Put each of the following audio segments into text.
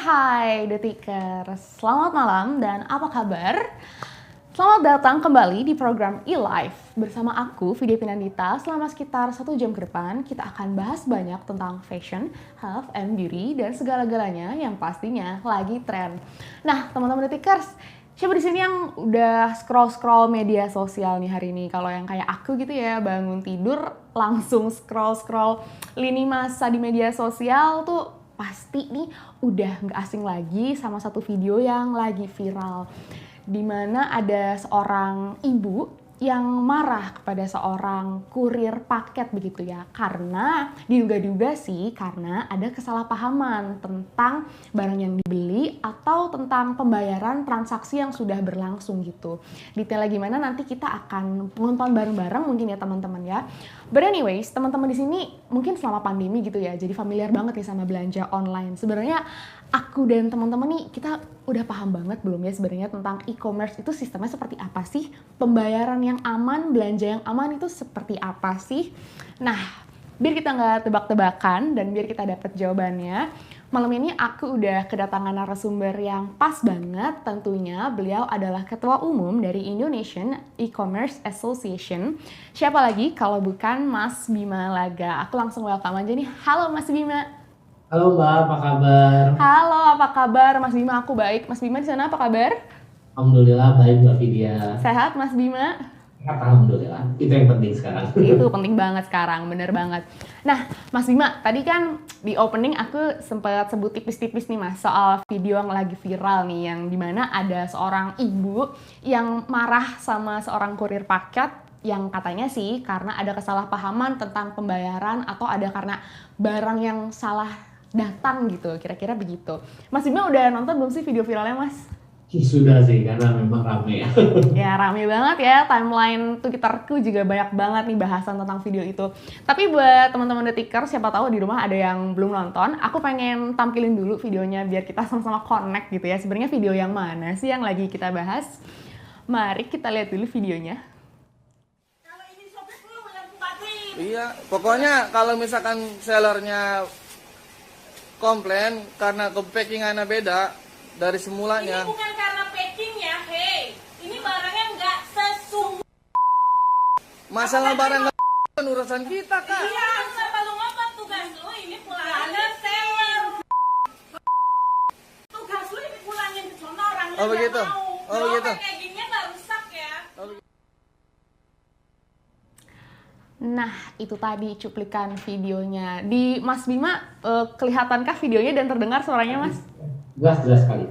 Hai Detikers, selamat malam dan apa kabar? Selamat datang kembali di program eLife. Bersama aku, Vidya Pinandita, selama sekitar 1 jam ke depan kita akan bahas banyak tentang fashion, health, and beauty, dan segala-galanya yang pastinya lagi tren. Nah, teman-teman Detikers, siapa di sini yang udah scroll-scroll media sosial nih hari ini? Kalau yang kayak aku gitu ya, bangun tidur langsung scroll-scroll lini masa di media sosial tuh pasti nih udah nggak asing lagi sama satu video yang lagi viral. Dimana ada seorang ibu yang marah kepada seorang kurir paket begitu ya. Karena diduga-duga sih karena ada kesalahpahaman tentang barang yang dibeli atau tentang pembayaran transaksi yang sudah berlangsung gitu. Detailnya gimana nanti kita akan nonton bareng-bareng mungkin ya teman-teman ya. But anyways, teman-teman di sini mungkin selama pandemi gitu ya, jadi familiar banget nih sama belanja online. Sebenarnya aku dan teman-teman nih kita udah paham banget belum ya sebenarnya tentang e-commerce itu sistemnya seperti apa sih? Pembayaran yang aman, belanja yang aman itu seperti apa sih? Nah, biar kita nggak tebak-tebakan dan biar kita dapat jawabannya, malam ini aku udah kedatangan narasumber yang pas banget. Tentunya beliau adalah Ketua Umum dari Indonesian E-Commerce Association. Siapa lagi kalau bukan Mas Bima Laga. Aku langsung welcome aja nih. Halo Mas Bima. Halo Mbak, apa kabar? Halo, apa kabar Mas Bima? Aku baik. Mas Bima di sana apa kabar? Alhamdulillah baik Mbak Vidya. Sehat Mas Bima? Alhamdulillah, itu yang penting sekarang. Itu penting banget sekarang, bener banget. Nah, Mas Bima, tadi kan di opening aku sempat sebut tipis-tipis nih Mas soal video yang lagi viral nih, yang dimana ada seorang ibu yang marah sama seorang kurir paket yang katanya sih karena ada kesalahpahaman tentang pembayaran atau ada karena barang yang salah datang gitu, kira-kira begitu. Mas Bima udah nonton belum sih video viralnya Mas? Sudah sih, karena memang rame ya. Ya rame banget ya, timeline Twitterku juga banyak banget nih bahasan tentang video itu. Tapi buat teman-teman Detiker, siapa tahu di rumah ada yang belum nonton, aku pengen tampilin dulu videonya biar kita sama-sama connect gitu ya. Sebenarnya video yang mana sih yang lagi kita bahas? Mari kita lihat dulu videonya. Iya, pokoknya kalau misalkan sellernya komplain karena packingannya beda dari semulanya. Ini bukan karena packing ya, hei. Ini barangnya nggak sesungguh. Masalah barang kan urusan kita, Kak. Iya, kenapa lu ngapa tugas lu ini pulangin seller. Tugas lu ini pulangin ke sono orangnya Oh, nggak begitu? mau. Oh, begitu? Kayak gini nggak rusak ya. Nah, itu tadi cuplikan videonya. Di Mas Bima, kelihatankah videonya dan terdengar suaranya Mas? Jelas sekali.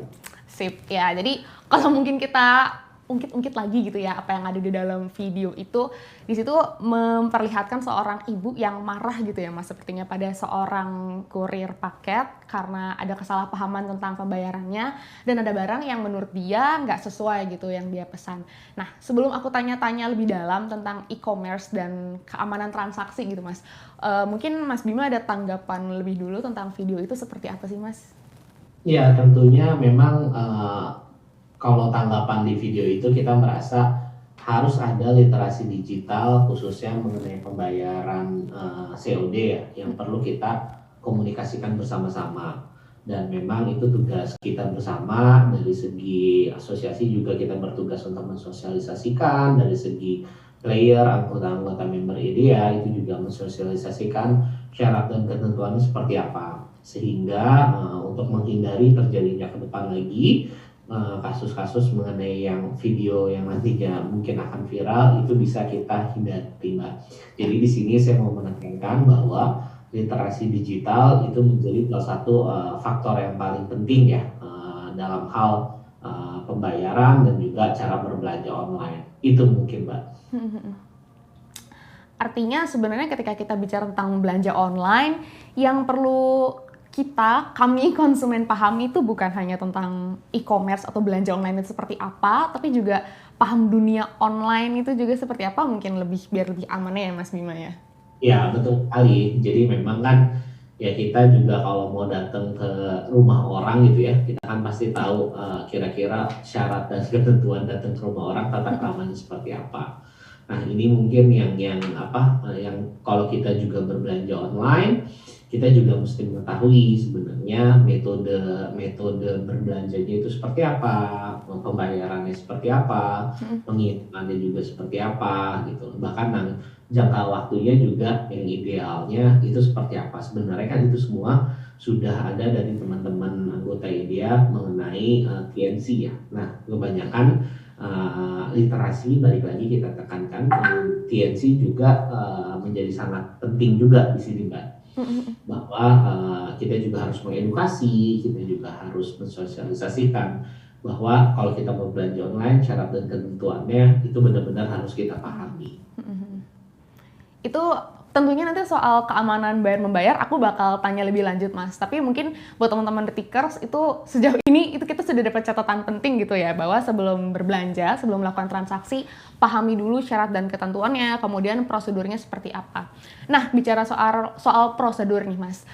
Sip, ya. Jadi kalau mungkin kita ungkit-ungkit lagi gitu ya apa yang ada di dalam video itu, di situ memperlihatkan seorang ibu yang marah gitu ya Mas, sepertinya pada seorang kurir paket karena ada kesalahpahaman tentang pembayarannya dan ada barang yang menurut dia nggak sesuai gitu yang dia pesan. Nah, sebelum aku tanya-tanya lebih dalam tentang e-commerce dan keamanan transaksi gitu Mas, mungkin Mas Bima ada tanggapan lebih dulu tentang video itu seperti apa sih Mas? Ya tentunya memang kalau tanggapan di video itu kita merasa harus ada literasi digital khususnya mengenai pembayaran COD ya yang perlu kita komunikasikan bersama-sama. Dan memang itu tugas kita bersama, dari segi asosiasi juga kita bertugas untuk mensosialisasikan, dari segi player, anggota-anggota member IDEA itu juga mensosialisasikan syarat dan ketentuannya seperti apa. Sehingga untuk menghindari terjadinya ke depan lagi kasus-kasus mengenai yang video yang nantinya mungkin akan viral itu bisa kita hindari Mbak. Jadi di sini saya mau menekankan bahwa literasi digital itu menjadi salah satu faktor yang paling penting ya dalam hal pembayaran dan juga cara berbelanja online. Itu mungkin Mbak. Artinya sebenarnya ketika kita bicara tentang belanja online, yang perlu kami konsumen pahami itu bukan hanya tentang e-commerce atau belanja online itu seperti apa, tapi juga paham dunia online itu juga seperti apa, mungkin biar lebih amannya ya Mas Bima ya? Ya betul sekali, jadi memang kan ya kita juga kalau mau datang ke rumah orang gitu ya, kita kan pasti tahu kira-kira syarat dan ketentuan datang ke rumah orang tata keramanya seperti apa. Nah ini mungkin yang kalau kita juga berbelanja online, kita juga mesti mengetahui sebenarnya metode berbelanjanya itu seperti apa, pembayarannya seperti apa, penghitungannya juga seperti apa gitu. Bahkan jangka waktunya juga yang idealnya itu seperti apa. Sebenarnya kan itu semua sudah ada dari teman-teman anggota IDEA mengenai TNC ya. Nah, kebanyakan literasi balik lagi kita tekankan, TNC juga menjadi sangat penting juga di sini, Mbak. Bahwa kita juga harus mengedukasi, kita juga harus mensosialisasikan bahwa kalau kita mau belanja online, syarat dan ketentuannya itu benar-benar harus kita pahami. Itu tentunya nanti soal keamanan bayar membayar aku bakal tanya lebih lanjut Mas. Tapi mungkin buat teman-teman Detikers itu sejauh ini itu kita sudah dapat catatan penting gitu ya, bahwa sebelum berbelanja, sebelum melakukan transaksi, pahami dulu syarat dan ketentuannya, kemudian prosedurnya seperti apa. Nah, bicara soal prosedur nih Mas.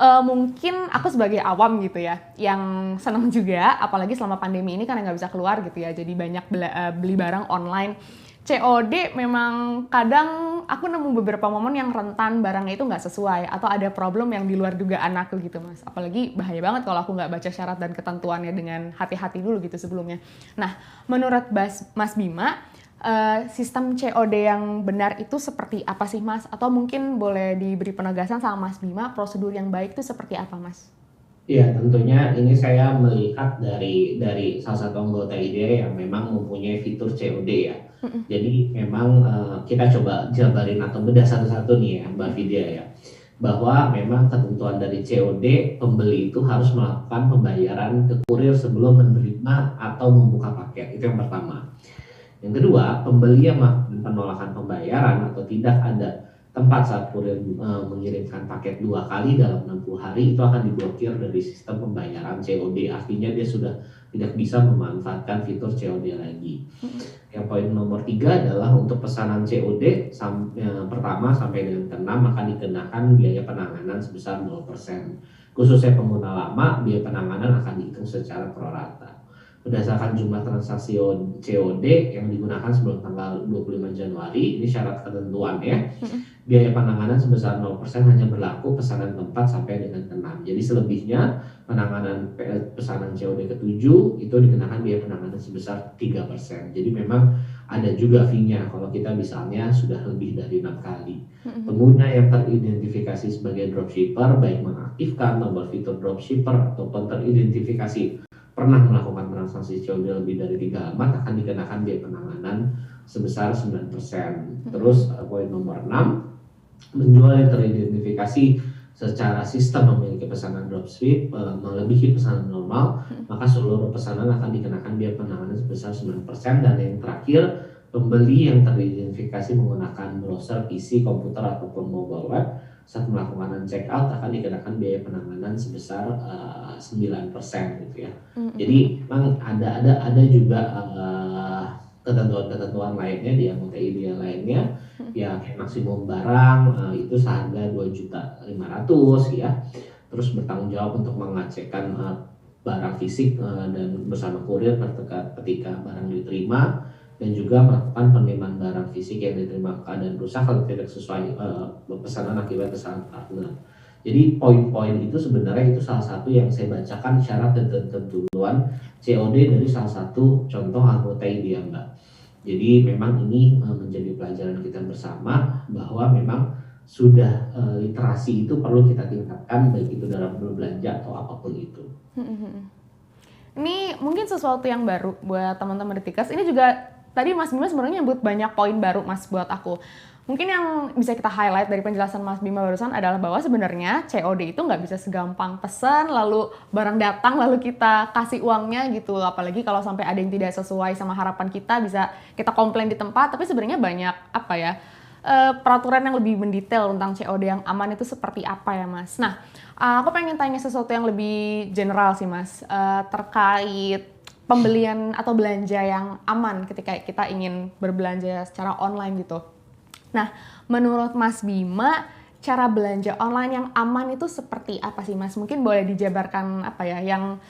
Mungkin aku sebagai awam gitu ya, yang senang juga, apalagi selama pandemi ini karena nggak bisa keluar gitu ya, jadi banyak beli barang online. COD memang kadang aku nemu beberapa momen yang rentan barangnya itu nggak sesuai atau ada problem yang di luar dugaan aku gitu Mas. Apalagi bahaya banget kalau aku nggak baca syarat dan ketentuannya dengan hati-hati dulu gitu sebelumnya. Nah, menurut Mas Bima, sistem COD yang benar itu seperti apa sih Mas? Atau mungkin boleh diberi penegasan sama Mas Bima, prosedur yang baik itu seperti apa Mas? Iya, tentunya ini saya melihat dari salah satu anggota IDEA yang memang mempunyai fitur COD ya. Jadi memang kita coba jabarin atau bedah satu-satu nih ya Mbak Vidya ya. Bahwa memang ketentuan dari COD, pembeli itu harus melakukan pembayaran ke kurir sebelum menerima atau membuka paket. Itu yang pertama. Yang kedua, pembeli yang melakukan penolakan pembayaran atau tidak ada tempat saat kurir mengirimkan paket 2 kali dalam 60 hari itu akan diblokir dari sistem pembayaran COD. Artinya dia sudah tidak bisa memanfaatkan fitur COD lagi. Yang poin nomor 3 adalah untuk pesanan COD pertama sampai dengan ke-6 akan dikenakan biaya penanganan sebesar 0%. Khususnya pengguna lama, biaya penanganan akan dihitung secara prorata. Berdasarkan jumlah transaksi COD yang digunakan sebelum tanggal 25 Januari, ini syarat ketentuannya, biaya penanganan sebesar 0% hanya berlaku pesanan keempat sampai dengan ke-6. Jadi selebihnya penanganan pesanan COD ke-7 itu dikenakan biaya penanganan sebesar 3%. Jadi memang ada juga fee-nya kalau kita misalnya sudah lebih dari 6 kali. Pengguna yang teridentifikasi sebagai dropshipper baik mengaktifkan tombol fitur dropshipper ataupun teridentifikasi pernah melakukan transaksi COD lebih dari 3 alamat akan dikenakan biaya penanganan sebesar 9%. Terus poin nomor 6, menjual yang teridentifikasi secara sistem memiliki pesanan dropship melebihi pesanan normal, maka seluruh pesanan akan dikenakan biaya penanganan sebesar 9%. Dan yang terakhir, pembeli yang teridentifikasi menggunakan browser, PC, komputer ataupun mobile web saat melakukan check out akan dikenakan biaya penanganan sebesar 9% gitu ya. Jadi memang ada juga ketentuan-ketentuan lainnya di anggota IDEA lainnya ya, kayak maksimum barang itu seharga 2.500.000 ya. Terus bertanggung jawab untuk mengecekkan barang fisik dan bersama kurir ketika barang diterima, dan juga melakukan penerimaan barang fisik yang diterima keadaan rusak kalau tidak sesuai pesanan akibat kesalahan partner. Jadi poin-poin itu sebenarnya itu salah satu yang saya bacakan syarat dan ketentuan COD dari salah satu contoh anggota IDEA Mbak. Jadi memang ini menjadi pelajaran kita bersama bahwa memang sudah literasi itu perlu kita tingkatkan baik itu dalam berbelanja atau apapun itu. Ini mungkin sesuatu yang baru buat teman-teman Detikers. Ini juga tadi Mas Bima sebenarnya nyebut banyak poin baru Mas buat aku. Mungkin yang bisa kita highlight dari penjelasan Mas Bima barusan adalah bahwa sebenarnya COD itu nggak bisa segampang pesan lalu barang datang lalu kita kasih uangnya gitu. Apalagi kalau sampai ada yang tidak sesuai sama harapan kita, bisa kita komplain di tempat. Tapi sebenarnya banyak peraturan yang lebih mendetail tentang COD yang aman itu seperti apa ya Mas. Nah, aku pengen tanya sesuatu yang lebih general sih Mas, terkait pembelian atau belanja yang aman ketika kita ingin berbelanja secara online gitu. Nah, menurut Mas Bima, cara belanja online yang aman itu seperti apa sih Mas? Mungkin boleh dijabarkan yang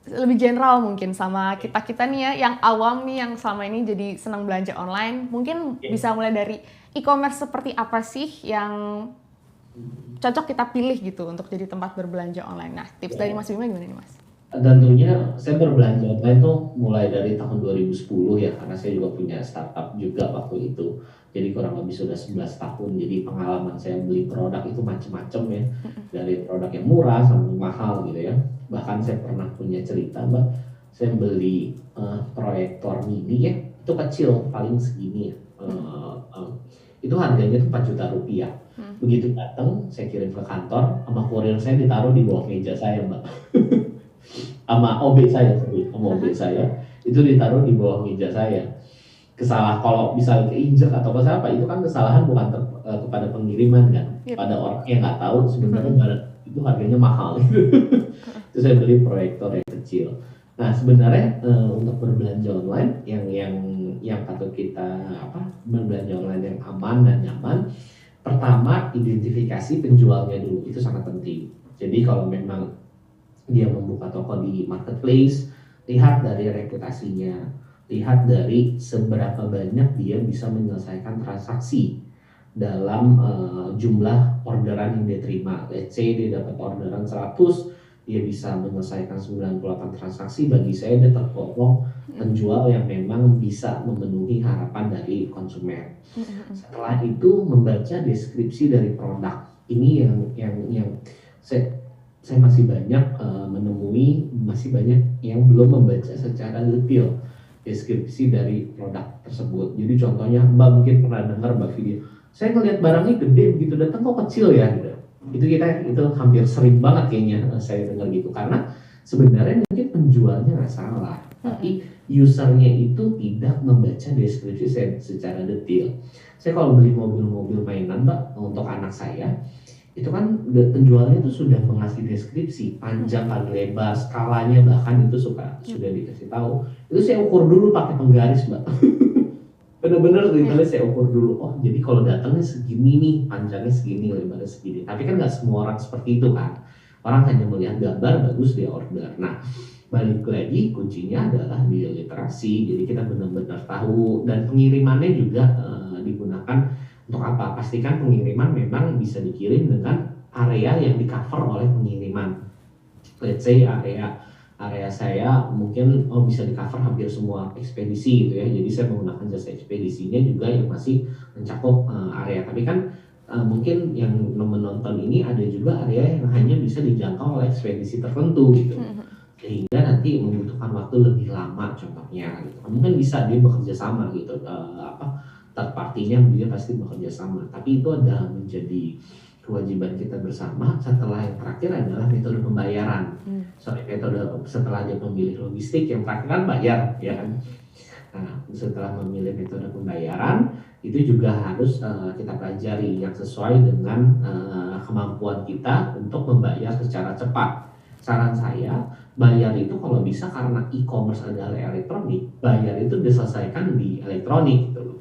lebih general mungkin sama kita nih ya, yang awam nih yang selama ini jadi senang belanja online. Mungkin bisa mulai dari e-commerce seperti apa sih yang cocok kita pilih gitu untuk jadi tempat berbelanja online. Nah, tips dari Mas Bima gimana nih Mas? Tentunya saya berbelanja online tuh mulai dari tahun 2010 ya, karena saya juga punya startup juga waktu itu. Jadi kurang lebih sudah 11 tahun. Jadi pengalaman saya beli produk itu macam-macam ya. Dari produk yang murah sampai mahal gitu ya. Bahkan saya pernah punya cerita, Mbak, saya beli proyektor mini ya, itu kecil, paling segini ya. Itu harganya tuh 4 juta rupiah. Begitu datang, saya kirim ke kantor, sama kurir saya ditaruh di bawah meja saya, Mbak. Sama OB saya itu ditaruh di bawah meja saya. Kalau bisa keinjek atau apa itu kan kesalahan bukan kepada pengiriman kan, pada orang yang nggak tahu sebenarnya barang itu harganya mahal. Itu saya beli proyektor yang kecil. Nah sebenarnya untuk berbelanja online yang patut kita berbelanja online yang aman dan nyaman, pertama identifikasi penjualnya dulu, itu sangat penting. Jadi kalau memang dia membuka toko di marketplace, lihat dari reputasinya, lihat dari seberapa banyak dia bisa menyelesaikan transaksi dalam jumlah orderan yang dia terima. Let's say dia dapat orderan 100, dia bisa menyelesaikan 98 transaksi. Bagi saya dia tergolong penjual yang memang bisa memenuhi harapan dari konsumen. Setelah itu membaca deskripsi dari produk. Ini yang saya masih banyak menemui, masih banyak yang belum membaca secara detail deskripsi dari produk tersebut. Jadi contohnya Mbak mungkin pernah dengar Mbak video, saya ngelihat barangnya gede begitu datang kok kecil ya gitu. Itu hampir sering banget kayaknya saya dengar gitu, karena sebenarnya mungkin penjualnya nggak salah, tapi usernya itu tidak membaca deskripsi secara detail. Saya kalau beli mobil-mobil mainan Mbak untuk anak saya, itu kan penjualnya itu sudah mengasih deskripsi panjang kali lebar, skalanya bahkan itu sudah dikasih tahu. Itu saya ukur dulu pakai penggaris Mbak. Bener-bener detailnya saya ukur dulu. Oh jadi kalau datangnya segini nih, panjangnya segini, lebarnya segini. Tapi kan nggak semua orang seperti itu kan. Orang hanya melihat gambar bagus dia order. Nah balik lagi kuncinya adalah di literasi. Jadi kita benar-benar tahu, dan pengirimannya juga digunakan untuk apa? Pastikan pengiriman memang bisa dikirim dengan area yang di cover oleh pengiriman. Let's say area saya mungkin bisa di cover hampir semua ekspedisi gitu ya. Jadi saya menggunakan jasa ekspedisinya juga yang masih mencakup area. Tapi kan mungkin yang menonton ini ada juga area yang hanya bisa dijangkau oleh ekspedisi tertentu gitu. Sehingga nanti membutuhkan waktu lebih lama contohnya gitu. Mungkin bisa dia bekerja sama gitu, third party-nya dia pasti bekerja sama, tapi itu adalah menjadi kewajiban kita bersama. Setelah yang terakhir adalah metode pembayaran. Setelah dia memilih logistik, yang terakhir kan bayar ya kan. Nah, setelah memilih metode pembayaran itu juga harus kita pelajari yang sesuai dengan kemampuan kita untuk membayar secara cepat. Saran saya, bayar itu kalau bisa, karena e-commerce adalah elektronik, bayar itu diselesaikan di elektronik gitu loh.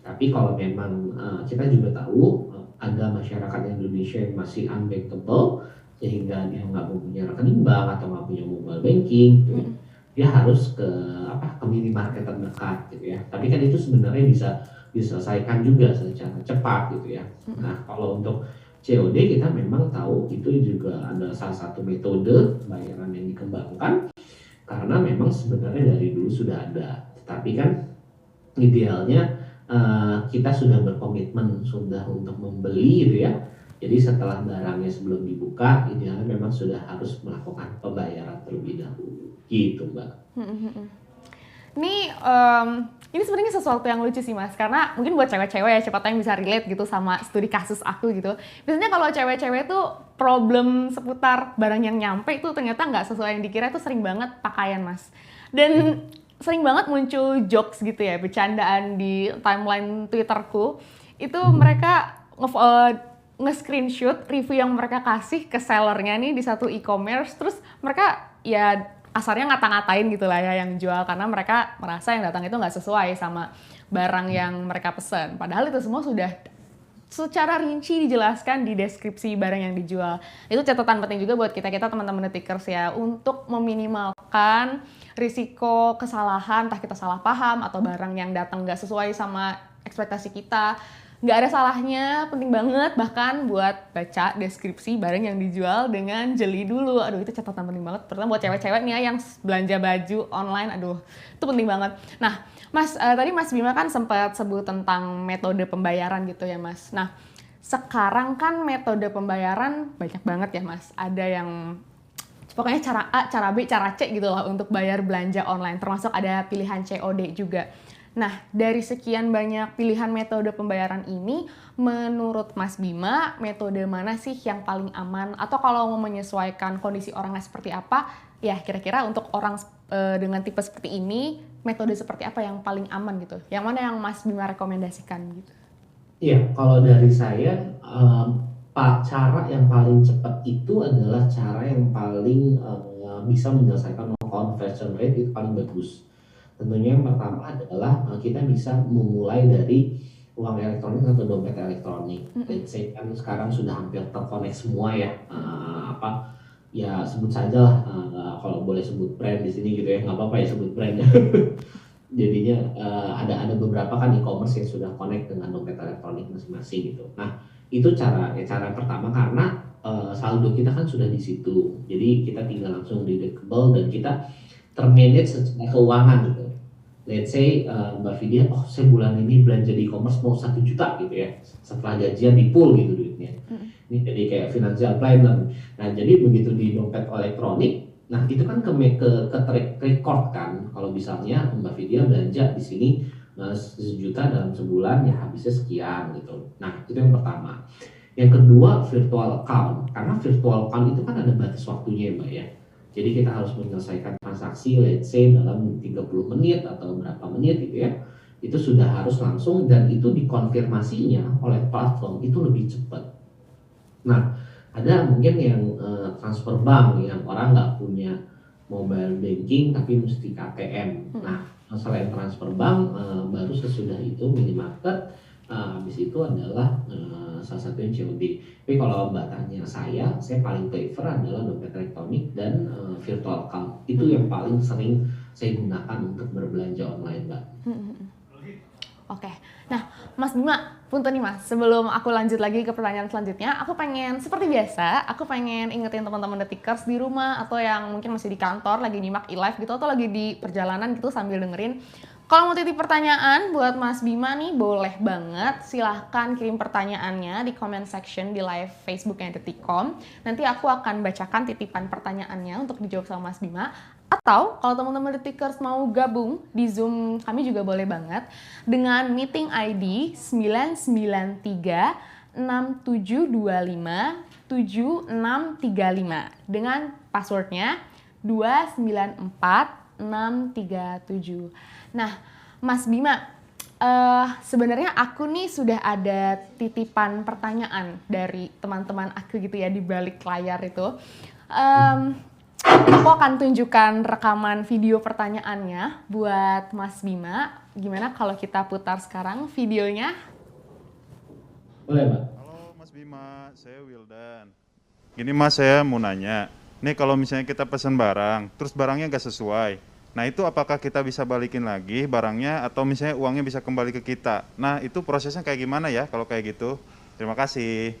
Tapi kalau memang kita juga tahu ada masyarakat Indonesia yang masih unbankable, sehingga dia nggak punya rekening bank atau nggak punya mobile banking, gitu. Dia harus ke minimarket terdekat gitu ya. Tapi kan itu sebenarnya bisa diselesaikan juga secara cepat gitu ya. Nah kalau untuk COD kita memang tahu itu juga ada salah satu metode pembayaran yang dikembangkan, karena memang sebenarnya dari dulu sudah ada. Tetapi kan idealnya kita sudah berkomitmen sudah untuk membeli gitu ya. Jadi setelah barangnya sebelum dibuka, idealnya memang sudah harus melakukan pembayaran terlebih dahulu gitu Mbak. Ini sebenarnya sesuatu yang lucu sih Mas, karena mungkin buat cewek-cewek ya, siapa tahu yang bisa relate gitu sama studi kasus aku gitu. Biasanya kalau cewek-cewek tuh problem seputar barang yang nyampe itu ternyata nggak sesuai yang dikira, itu sering banget pakaian Mas. Dan sering banget muncul jokes gitu ya, bercandaan di timeline Twitterku. Itu mereka nge-screenshot review yang mereka kasih ke sellernya nih di satu e-commerce, terus mereka ya asarnya ngata-ngatain gitu lah ya yang jual, karena mereka merasa yang datang itu nggak sesuai sama barang yang mereka pesen. Padahal itu semua sudah secara rinci dijelaskan di deskripsi barang yang dijual. Itu catatan penting juga buat kita teman-teman Detikers ya, untuk meminimalkan risiko kesalahan, entah kita salah paham atau barang yang datang nggak sesuai sama ekspektasi kita. nggak ada salahnya, penting banget bahkan buat baca deskripsi barang yang dijual dengan jeli dulu. Aduh, itu catatan penting banget. Terutama buat cewek-cewek nih ya yang belanja baju online, aduh, itu penting banget. Nah, Mas, tadi Mas Bima kan sempat sebut tentang metode pembayaran gitu ya, Mas. Nah, sekarang kan metode pembayaran banyak banget ya, Mas. Ada yang pokoknya cara A, cara B, cara C gitu lah untuk bayar belanja online. Termasuk ada pilihan COD juga. Nah, dari sekian banyak pilihan metode pembayaran ini, menurut Mas Bima, metode mana sih yang paling aman? Atau kalau mau menyesuaikan kondisi orangnya seperti apa, ya kira-kira untuk orang dengan tipe seperti ini, metode seperti apa yang paling aman gitu? Yang mana yang Mas Bima rekomendasikan gitu? Iya, kalau dari saya, cara yang paling cepat itu adalah cara yang paling bisa menyelesaikan conversion rate itu paling bagus. Tentunya yang pertama adalah kita bisa memulai dari uang elektronik atau dompet elektronik. Let's say kan sekarang sudah hampir terkonek semua ya, ya sebut saja lah, kalau boleh sebut brand di sini gitu ya, nggak apa-apa ya sebut brand. Jadinya ada beberapa kan e-commerce yang sudah connect dengan dompet elektronik masing-masing gitu. Nah, itu cara yang pertama karena saldo kita kan sudah di situ. Jadi kita tinggal langsung deductible dan kita termanage secara keuangan gitu. Let's say Mbak Vidya, saya bulan ini belanja di e-commerce mau 1 juta gitu ya. Setelah gajian di pool gitu duitnya. Ini jadi kayak financial planner. Nah, jadi begitu di dompet elektronik, nah itu kan ke track record kan. Kalau misalnya Mbak Vidya belanja di sini 1 juta dalam sebulan, ya habisnya sekian gitu. Nah, itu yang pertama. Yang kedua, virtual account. Karena virtual account itu kan ada batas waktunya ya Mbak ya. Jadi kita harus menyelesaikan transaksi let's say dalam 30 menit atau berapa menit gitu ya. Itu sudah harus langsung dan itu dikonfirmasinya oleh platform itu lebih cepat. Nah, ada mungkin yang transfer bank yang orang nggak punya mobile banking tapi mesti KTM. Nah, selain transfer bank, baru sesudah itu minimarket, habis itu adalah salah satunya COD. Tapi kalau Mbak tanya saya paling prefer adalah dompet elektronik dan virtual account. Itu yang paling sering saya gunakan untuk berbelanja online, Mbak. Oke, nah Mas Bima, punten nih Mas, sebelum aku lanjut lagi ke pertanyaan selanjutnya, aku pengen, seperti biasa, aku pengen ingetin teman-teman Detikers di rumah atau yang mungkin masih di kantor, lagi nyimak e-live gitu, atau lagi di perjalanan gitu sambil dengerin. Kalau mau titip pertanyaan buat Mas Bima nih, boleh banget, silahkan kirim pertanyaannya di comment section di live Facebooknya Detikcom. Nanti aku akan bacakan titipan pertanyaannya untuk dijawab sama Mas Bima. Atau kalau teman-teman Detikers mau gabung di Zoom, kami juga boleh banget dengan meeting ID 993 6725 7635 dengan passwordnya 294637. Nah, Mas Bima, sebenarnya aku nih sudah ada titipan pertanyaan dari teman-teman aku gitu ya di balik layar itu. Aku akan tunjukkan rekaman video pertanyaannya buat Mas Bima. Gimana kalau kita putar sekarang videonya? Boleh, Mbak. Halo Mas Bima, saya Wildan. Gini Mas, saya mau nanya. Nih kalau misalnya kita pesan barang, terus barangnya nggak sesuai. Nah itu apakah kita bisa balikin lagi barangnya atau misalnya uangnya bisa kembali ke kita? Nah itu prosesnya kayak gimana ya kalau kayak gitu? Terima kasih.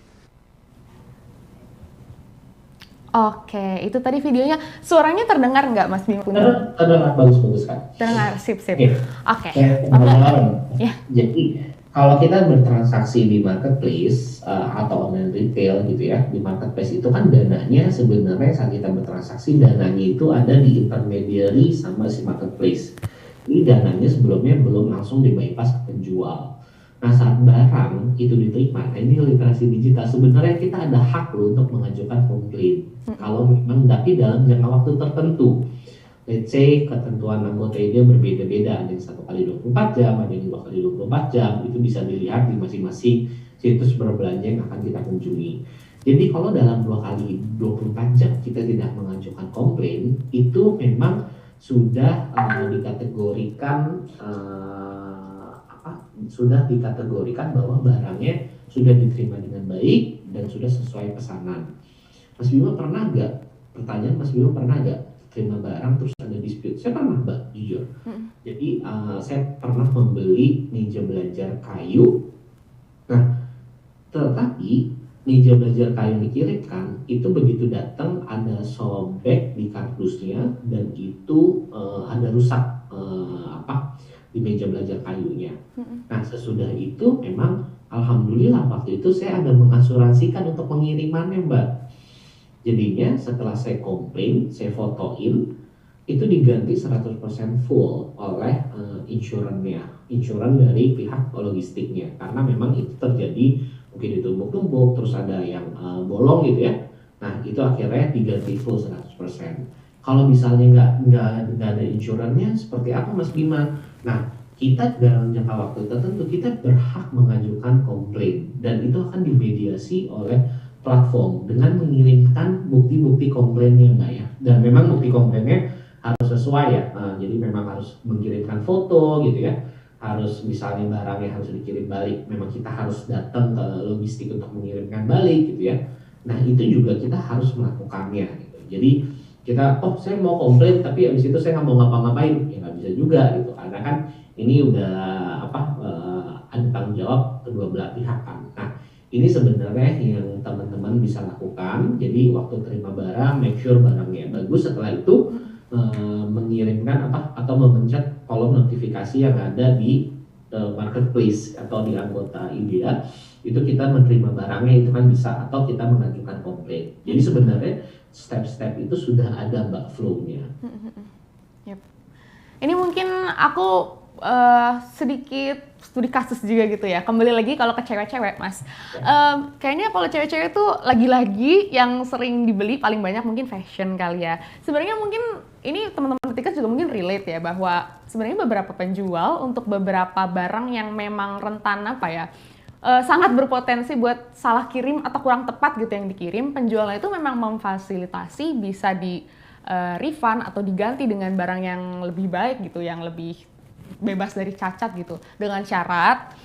Oke, itu tadi videonya. Suaranya terdengar nggak Mas Bima? Terdengar bagus kan? Terdengar, sip. Iya. Oke. Ya. Jadi kalau kita bertransaksi di marketplace atau online retail gitu ya, di marketplace itu kan dananya sebenarnya saat kita bertransaksi dananya itu ada di intermediary sama si marketplace. Ini dananya sebelumnya belum langsung di bypass ke penjual. Nah saat barang itu diterima, ini literasi digital sebenarnya kita ada hak loh untuk mengajukan komplain. Kalau memang tapi dalam jangka waktu tertentu. Let's say ketentuan anggota dia berbeda-beda, ada yang 1x24 jam, ada yang 2x24 jam, itu bisa dilihat di masing-masing situs berbelanja yang akan kita kunjungi. Jadi kalau dalam 2x24 jam kita tidak mengajukan komplain, itu memang sudah dikategorikan bahwa barangnya sudah diterima dengan baik dan sudah sesuai pesanan. Mas Bima pernah nggak? Pertanyaan Mas Bima pernah nggak terima barang terus ada dispute? Saya pernah Mbak, jujur. Jadi saya pernah membeli meja belajar kayu Nah, tetapi meja belajar kayu yang dikirimkan itu begitu datang ada sobek di kardusnya dan itu ada rusak di meja belajar kayunya. Nah, sesudah itu memang alhamdulillah waktu itu saya ada mengasuransikan untuk pengirimannya, Mbak. Jadinya setelah saya komplain, saya fotoin, itu diganti 100% full oleh insuran dari pihak logistiknya. Karena memang itu terjadi mungkin ditumpuk-tumpuk, terus ada yang bolong gitu ya. Nah, itu akhirnya diganti full 100%. Kalau misalnya nggak ada insurannya, seperti apa Mas Bima? Nah, kita dalam jangka waktu tertentu, kita berhak mengajukan komplain. Dan itu akan dimediasi oleh platform dengan mengirimkan bukti-bukti komplainnya, Mbak ya. Dan memang bukti komplainnya harus sesuai ya, jadi memang harus mengirimkan foto gitu ya, harus misalnya barangnya harus dikirim balik, memang kita harus datang ke logistik untuk mengirimkan balik gitu ya. Nah, itu juga kita harus melakukannya gitu. Jadi kita, saya mau komplain tapi abis itu saya nggak mau ngapa-ngapain, ya nggak bisa juga gitu, karena kan ini udah ada tanggung jawab kedua belah pihak kan. Nah, ini sebenarnya yang teman-teman bisa lakukan. Jadi waktu terima barang, make sure barangnya bagus. Setelah itu mengirimkan atau memencet kolom notifikasi yang ada di marketplace atau di anggota IDEA, itu kita menerima barangnya itu kan bisa, atau kita mengajukan komplain. Jadi sebenarnya step-step itu sudah ada Mbak flow-nya. Yep. Ini mungkin aku sedikit studi kasus juga gitu ya. Kembali lagi kalau ke cewek-cewek, Mas. Kayaknya kalau cewek-cewek tuh lagi-lagi yang sering dibeli paling banyak mungkin fashion kali ya. Sebenarnya mungkin ini teman-teman Tikas juga mungkin relate ya, bahwa sebenarnya beberapa penjual untuk beberapa barang yang memang rentan sangat berpotensi buat salah kirim atau kurang tepat gitu yang dikirim, penjualnya itu memang memfasilitasi bisa di refund atau diganti dengan barang yang lebih baik gitu, yang lebih bebas dari cacat gitu, dengan syarat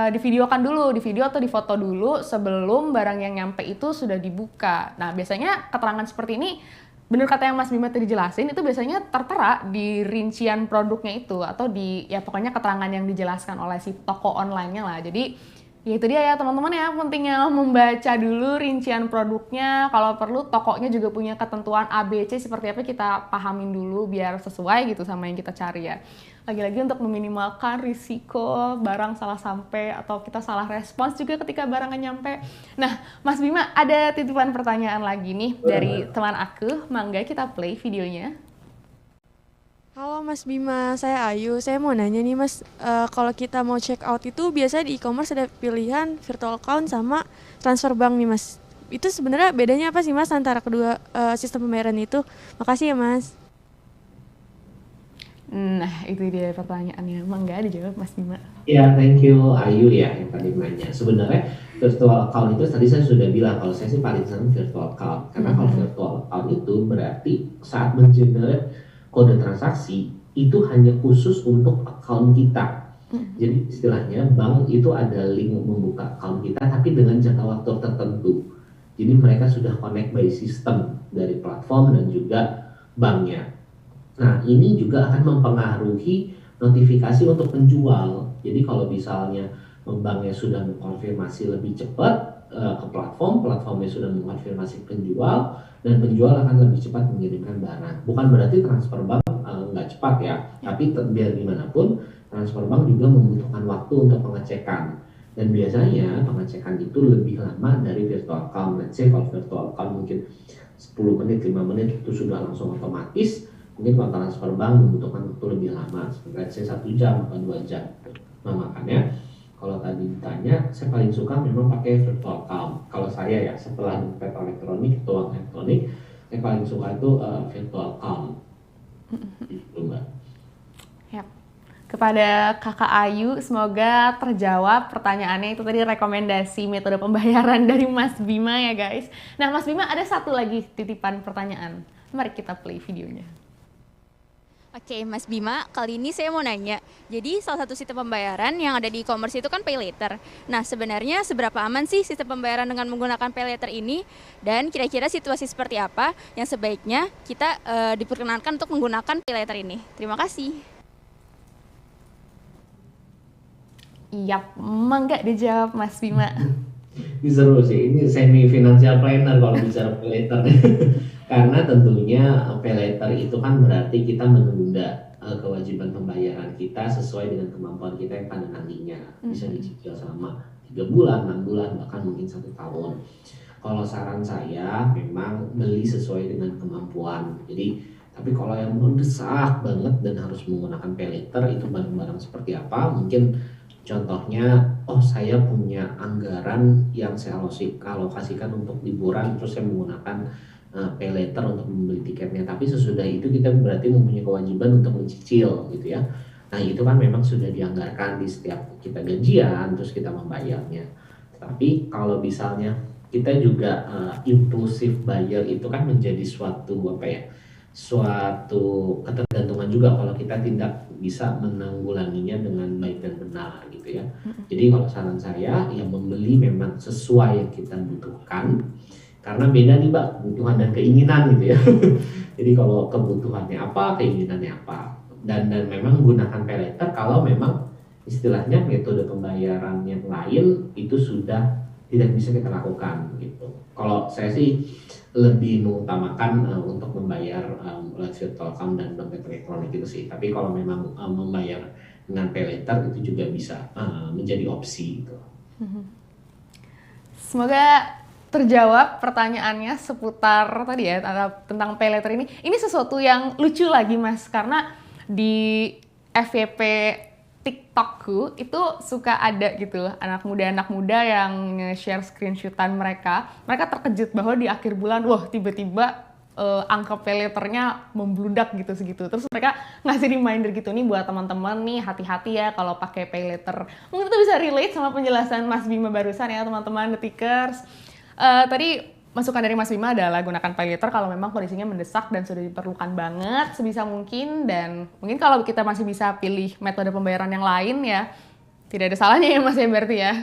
di video atau di foto dulu sebelum barang yang nyampe itu sudah dibuka. Nah, biasanya keterangan seperti ini, bener kata yang Mas Bima tadi jelasin, itu biasanya tertera di rincian produknya itu, atau di pokoknya keterangan yang dijelaskan oleh si toko online-nya lah. Jadi ya itu dia ya teman-teman ya, pentingnya membaca dulu rincian produknya. Kalau perlu tokonya juga punya ketentuan ABC seperti apa, kita pahamin dulu biar sesuai gitu sama yang kita cari ya. Lagi-lagi untuk meminimalkan risiko barang salah sampai atau kita salah respons juga ketika barangnya nyampe. Nah, Mas Bima, ada titipan pertanyaan lagi nih dari teman aku. Mangga kita play videonya. Halo Mas Bima, saya Ayu. Saya mau nanya nih Mas, kalau kita mau check out itu biasa di e-commerce ada pilihan virtual account sama transfer bank nih Mas. Itu sebenarnya bedanya apa sih Mas antara kedua sistem pembayaran itu? Makasih ya Mas. Nah, itu dia pertanyaannya. Mangga dijawab Mas Bima. Ya, thank you Ayu ya yang tadi nanya. Sebenarnya virtual account itu tadi saya sudah bilang, kalau saya sih paling senang virtual account. Karena kalau virtual account itu berarti saat mengenerate kode transaksi itu hanya khusus untuk account kita. Jadi istilahnya bank itu ada link membuka account kita tapi dengan jangka waktu tertentu. Jadi mereka sudah connect by system dari platform dan juga banknya. Nah, ini juga akan mempengaruhi notifikasi untuk penjual. Jadi kalau misalnya banknya sudah mengkonfirmasi lebih cepat ke platform, platformnya sudah mengkonfirmasi penjual, dan penjual akan lebih cepat mengirimkan barang. Bukan berarti transfer bank nggak cepat ya, tapi biar gimana pun transfer bank juga membutuhkan waktu untuk pengecekan. Dan biasanya pengecekan itu lebih lama dari virtual account. Let's say kalau virtual account mungkin 10 menit, 5 menit itu sudah langsung otomatis. Mungkin kalau transfer bank membutuhkan waktu lebih lama, seperti saya 1 jam atau 2 jam. Nah, makanya kalau tadi ditanya, saya paling suka memang pakai virtual account. Kalau saya ya, setelah dompet elektronik atau uang elektronik, saya paling suka itu virtual account. Itu Mbak. Yap. Kepada Kakak Ayu, semoga terjawab pertanyaannya. Itu tadi rekomendasi metode pembayaran dari Mas Bima ya guys. Nah, Mas Bima ada satu lagi titipan pertanyaan. Mari kita play videonya. Oke, Mas Bima, kali ini saya mau nanya. Jadi salah satu sistem pembayaran yang ada di e-commerce itu kan pay later. Nah, sebenarnya seberapa aman sih sistem pembayaran dengan menggunakan pay later ini? Dan kira-kira situasi seperti apa yang sebaiknya kita diperkenankan untuk menggunakan pay later ini? Terima kasih. Yap, mangga dijawab Mas Bima. Ini seru sih, ini semi financial planner kalau bicara pay later. Karena tentunya pay later itu kan berarti kita menunda kewajiban pembayaran kita sesuai dengan kemampuan kita yang pada nantinya. Bisa dicicil selama 3 bulan, 6 bulan, bahkan mungkin 1 tahun. Kalau saran saya memang beli sesuai dengan kemampuan. Jadi, tapi kalau yang mendesak banget dan harus menggunakan pay later, itu barang-barang seperti apa? Mungkin contohnya, oh saya punya anggaran yang saya alokasikan untuk liburan, terus saya menggunakan pay later untuk membeli tiketnya. Tapi sesudah itu kita berarti mempunyai kewajiban untuk mencicil gitu ya. Nah itu kan memang sudah dianggarkan di setiap kita gajian, terus kita membayarnya. Tapi kalau misalnya kita juga impulsif bayar, itu kan menjadi suatu suatu ketergantungan juga kalau kita tidak bisa menanggulanginya dengan baik dan benar gitu ya. Jadi kalau saran saya ya membeli memang sesuai yang kita butuhkan, karena beda nih Mbak, kebutuhan dan keinginan gitu ya. Jadi kalau kebutuhannya apa, keinginannya apa, dan memang gunakan pay later kalau memang istilahnya metode pembayaran yang lain itu sudah tidak bisa kita lakukan gitu. Kalau saya sih lebih mengutamakan untuk membayar lewat virtual account dan dompet elektronik itu sih. Tapi kalau memang membayar dengan pay later itu juga bisa menjadi opsi gitu. Semoga terjawab pertanyaannya seputar tadi ya tentang pay later ini. Ini sesuatu yang lucu lagi Mas, karena di FYP TikTokku itu suka ada gitu anak muda yang nge-share screenshotan mereka terkejut bahwa di akhir bulan wah tiba-tiba angka pay letternya membludak gitu segitu. Terus mereka ngasih reminder gitu nih buat teman-teman nih, hati-hati ya kalau pakai pay letter. Mungkin itu bisa relate sama penjelasan Mas Bima barusan ya teman-teman Detikers. Tadi masukan dari Mas Bima adalah gunakan pay later kalau memang kondisinya mendesak dan sudah diperlukan banget sebisa mungkin, dan mungkin kalau kita masih bisa pilih metode pembayaran yang lain ya tidak ada salahnya ya Mas ya berarti ya.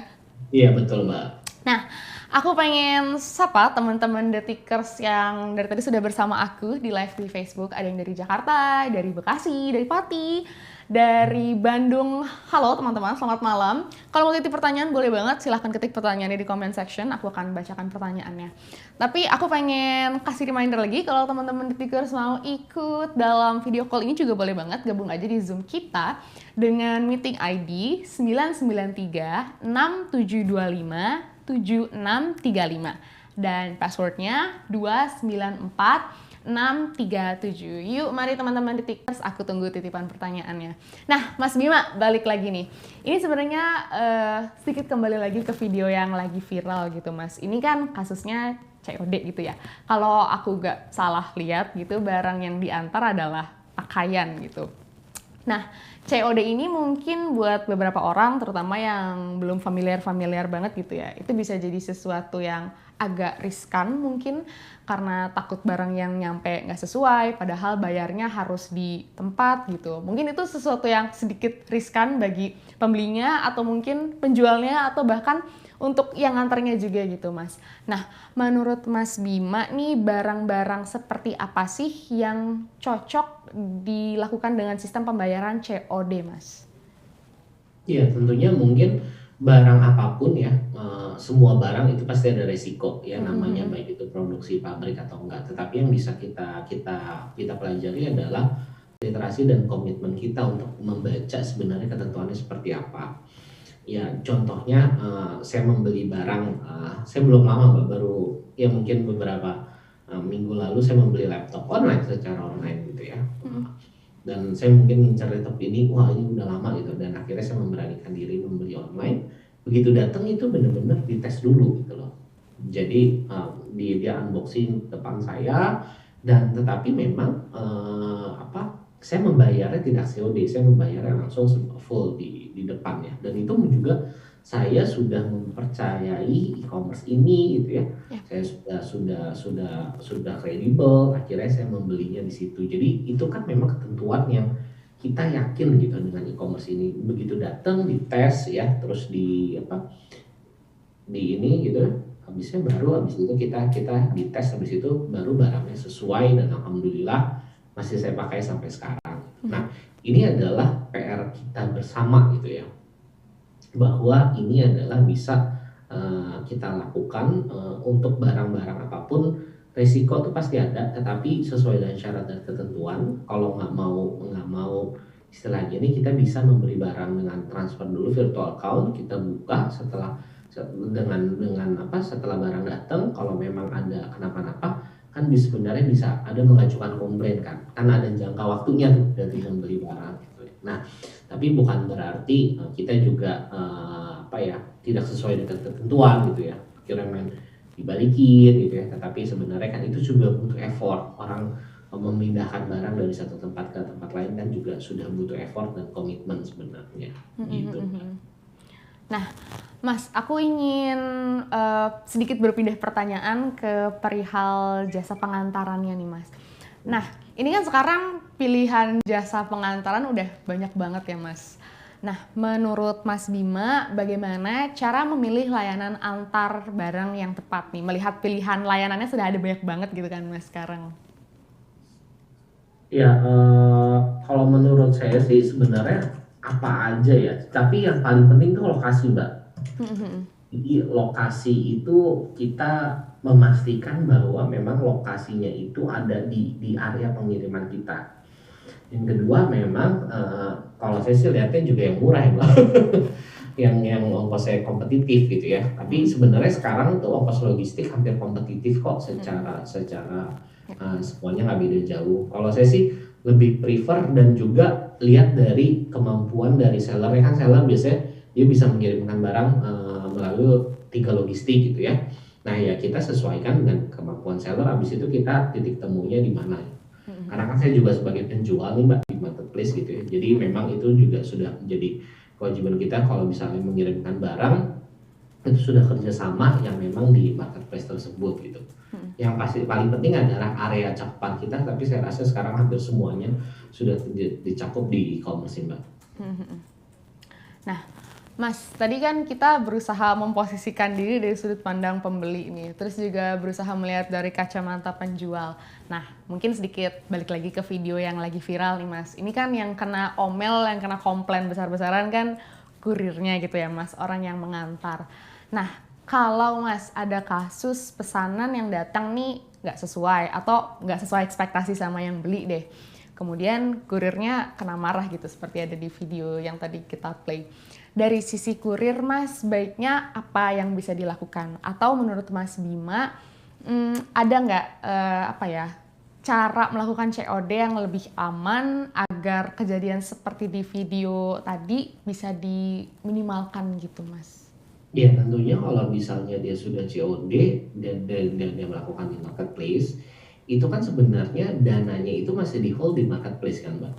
Iya betul Mbak. Nah aku pengen sapa teman-teman Detikers yang dari tadi sudah bersama aku di live di Facebook. Ada yang dari Jakarta, dari Bekasi, dari Pati, dari Bandung. Halo teman-teman, selamat malam. Kalau mau titip pertanyaan boleh banget, silahkan ketik pertanyaannya di comment section. Aku akan bacakan pertanyaannya. Tapi aku pengen kasih reminder lagi, kalau teman-teman Detikers mau ikut dalam video call ini juga boleh banget. Gabung aja di Zoom kita dengan meeting ID 993 6725 7635 dan passwordnya 294 637. Yuk mari teman-teman Detikers, aku tunggu titipan pertanyaannya. Nah Mas Bima, balik lagi nih. Ini sebenarnya sedikit kembali lagi ke video yang lagi viral gitu Mas. Ini kan kasusnya COD gitu ya. Kalau aku gak salah lihat gitu, barang yang diantar adalah pakaian gitu. Nah, COD ini mungkin buat beberapa orang, terutama yang belum familiar banget gitu ya, itu bisa jadi sesuatu yang agak riskan mungkin, karena takut barang yang nyampe nggak sesuai, padahal bayarnya harus di tempat gitu. Mungkin itu sesuatu yang sedikit riskan bagi pembelinya, atau mungkin penjualnya, atau bahkan untuk yang nganternya juga gitu Mas. Nah, menurut Mas Bima nih, barang-barang seperti apa sih yang cocok dilakukan dengan sistem pembayaran COD Mas? Iya, tentunya mungkin barang apapun ya, semua barang itu pasti ada resiko ya, namanya baik itu produksi pabrik atau enggak. Tetapi yang bisa kita pelajari adalah literasi dan komitmen kita untuk membaca sebenarnya ketentuannya seperti apa. Ya contohnya saya membeli barang, saya belum lama Mbak, baru ya mungkin beberapa minggu lalu saya membeli laptop secara online gitu ya. Dan saya mungkin ngincar laptop ini, wah ini udah lama gitu, dan akhirnya saya memberanikan diri membeli online. Begitu datang itu benar-benar dites dulu gitu loh. Jadi dia unboxing depan saya, dan tetapi memang saya membayarnya tidak COD, saya membayarnya langsung full di depan ya. Dan itu juga saya sudah mempercayai e-commerce ini gitu ya. Saya sudah kredibel, akhirnya saya membelinya di situ. Jadi itu kan memang ketentuan yang kita yakin gitu dengan e-commerce ini. Begitu datang dites ya, terus di ini gitu. Habis itu kita dites, habis itu baru barangnya sesuai, dan alhamdulillah masih saya pakai sampai sekarang. Nah, ini adalah PR kita bersama gitu ya. bahwa ini adalah bisa kita lakukan untuk barang-barang apapun. Resiko tuh pasti ada, tetapi sesuai dengan syarat dan ketentuan. Kalau nggak mau istilahnya ini, kita bisa membeli barang dengan transfer dulu virtual account, kita buka setelah setelah barang datang. Kalau memang ada kenapa-napa kan sebenarnya bisa ada mengajukan komplain kan ada jangka waktunya tuh dari membeli barang gitu. Nah, tapi bukan berarti kita juga tidak sesuai dengan ketentuan gitu ya, kira main dibalikin gitu ya. Tetapi sebenarnya kan itu juga butuh effort. Orang memindahkan barang dari satu tempat ke tempat lain kan juga sudah butuh effort dan komitmen sebenarnya gitu. Nah, Mas, aku ingin sedikit berpindah pertanyaan ke perihal jasa pengantarannya nih, Mas. Nah, ini kan sekarang pilihan jasa pengantaran udah banyak banget ya, Mas. Nah, menurut Mas Bima, bagaimana cara memilih layanan antar barang yang tepat nih? Melihat pilihan layanannya sudah ada banyak banget gitu kan, Mas, sekarang. Ya, kalau menurut saya sih sebenarnya apa aja ya. Tapi yang paling penting itu lokasi, Mbak. Jadi lokasi itu kita memastikan bahwa memang lokasinya itu ada di area pengiriman kita. Yang kedua memang kalau saya sih lihatnya juga yang murah ya, Mbak. yang ongkosnya kompetitif gitu ya. Tapi sebenarnya sekarang tuh ongkos logistik hampir kompetitif kok secara semuanya nggak beda jauh. Kalau saya sih lebih prefer dan juga lihat dari kemampuan dari sellernya. Kan seller biasanya dia bisa mengirimkan barang melalui 3 logistik gitu ya. Nah ya kita sesuaikan dengan kemampuan seller, habis itu kita titik temunya di mana. Karena kan saya juga sebagai penjual nih Mbak di marketplace gitu ya. Jadi memang itu juga sudah menjadi kewajiban kita kalau misalnya mengirimkan barang itu sudah kerjasama yang memang di marketplace tersebut gitu. Yang pasti paling penting adalah area cakupan kita, tapi saya rasa sekarang hampir semuanya sudah dicakup di e-commerce Mbak. Nah, Mas, tadi kan kita berusaha memposisikan diri dari sudut pandang pembeli nih, terus juga berusaha melihat dari kacamata penjual. Nah, mungkin sedikit balik lagi ke video yang lagi viral nih, Mas. Ini kan yang kena omel, yang kena komplain besar-besaran kan kurirnya gitu ya, Mas, orang yang mengantar. Nah, kalau Mas ada kasus pesanan yang datang nih nggak sesuai atau nggak sesuai ekspektasi sama yang beli deh, kemudian kurirnya kena marah gitu seperti ada di video yang tadi kita play. Dari sisi kurir, Mas, baiknya apa yang bisa dilakukan? Atau menurut Mas Bima, ada nggak cara melakukan COD yang lebih aman agar kejadian seperti di video tadi bisa diminimalkan gitu, Mas? Ya tentunya kalau misalnya dia sudah COD dan dia melakukan di marketplace, itu kan sebenarnya dananya itu masih di hold di marketplace kan Mbak?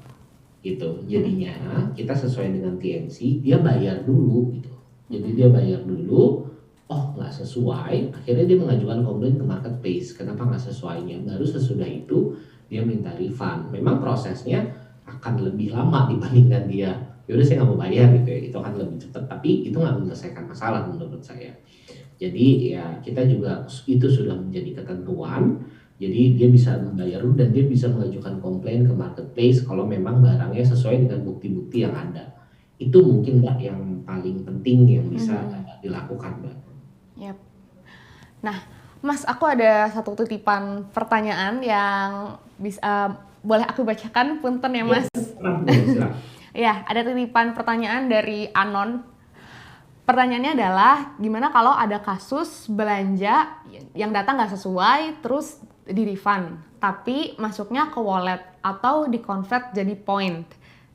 Gitu. Jadinya kita sesuai dengan TNC, dia bayar dulu gitu. Jadi dia bayar dulu, nggak sesuai, akhirnya dia mengajukan komplain ke marketplace. Kenapa nggak sesuainya? Baru sesudah itu dia minta refund. Memang prosesnya akan lebih lama dibandingkan dia yaudah saya nggak mau bayar gitu ya, itu akan lebih cepat, tapi itu nggak menyelesaikan masalah menurut saya. Jadi ya kita juga itu sudah menjadi ketentuan. Jadi dia bisa membayar dulu dan dia bisa mengajukan komplain ke marketplace kalau memang barangnya sesuai dengan bukti-bukti yang ada. Itu mungkin Mbak yang paling penting yang bisa dilakukan Mbak. Yep. Nah, Mas, aku ada satu titipan pertanyaan yang bisa boleh aku bacakan, punten ya Mas. Ya, ada titipan pertanyaan dari Anon. Pertanyaannya adalah gimana kalau ada kasus belanja yang datang nggak sesuai terus di refund, tapi masuknya ke wallet atau di-convert jadi point.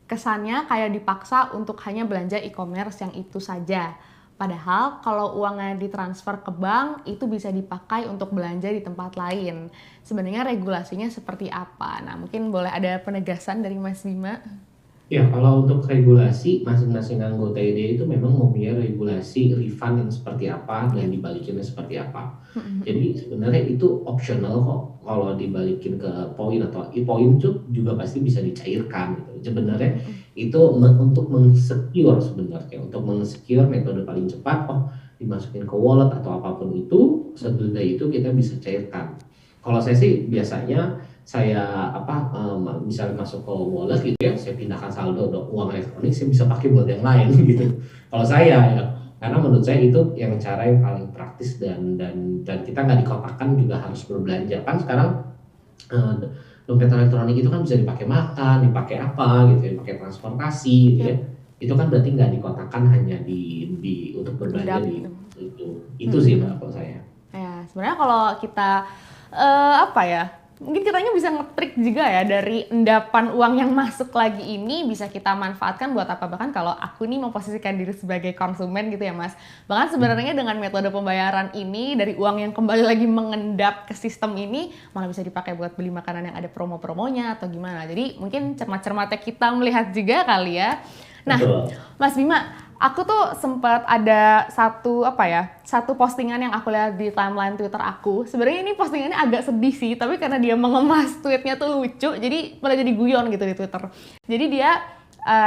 Kesannya kayak dipaksa untuk hanya belanja e-commerce yang itu saja. Padahal kalau uangnya ditransfer ke bank, itu bisa dipakai untuk belanja di tempat lain. Sebenarnya regulasinya seperti apa? Nah, mungkin boleh ada penegasan dari Mas Bima? Ya, kalau untuk regulasi, masing-masing anggota IDE itu memang mempunyai regulasi refund yang seperti apa dan dibalikinnya seperti apa. Jadi sebenarnya itu optional kok. Kalau dibalikin ke poin atau e-poin itu juga pasti bisa dicairkan gitu. Sebenarnya itu untuk meng-secure sebenarnya, untuk meng-secure metode paling cepat, dimasukin ke wallet atau apapun itu, sesudah itu kita bisa cairkan. Kalau saya sih biasanya saya misalnya masuk ke wallet gitu ya, saya pindahkan saldo uang elektronik, saya bisa pakai buat yang lain gitu. Kalau saya ya, karena menurut saya itu yang cara yang paling praktis dan kita nggak dikotakkan juga harus berbelanja. Kan sekarang dompet elektronik itu kan bisa dipakai makan, dipakai apa gitu ya, pakai transportasi gitu ya. Itu kan berarti nggak dikotakkan hanya di untuk berbelanja di itu sih Mbak kalau saya. Ya, sebenarnya kalau kita mungkin kitanya bisa ngetrik juga ya dari endapan uang yang masuk lagi ini bisa kita manfaatkan buat apa, bahkan kalau aku nih memposisikan diri sebagai konsumen gitu ya Mas. Bahkan sebenarnya dengan metode pembayaran ini dari uang yang kembali lagi mengendap ke sistem ini malah bisa dipakai buat beli makanan yang ada promo-promonya atau gimana. Jadi mungkin cermat-cermatnya kita melihat juga kali ya. Nah, betul. Mas Bima, aku tuh sempat ada satu postingan yang aku lihat di timeline Twitter aku. Sebenarnya ini postingannya agak sedih sih, tapi karena dia mengemas tweetnya tuh lucu, jadi malah jadi guyon gitu di Twitter. Jadi dia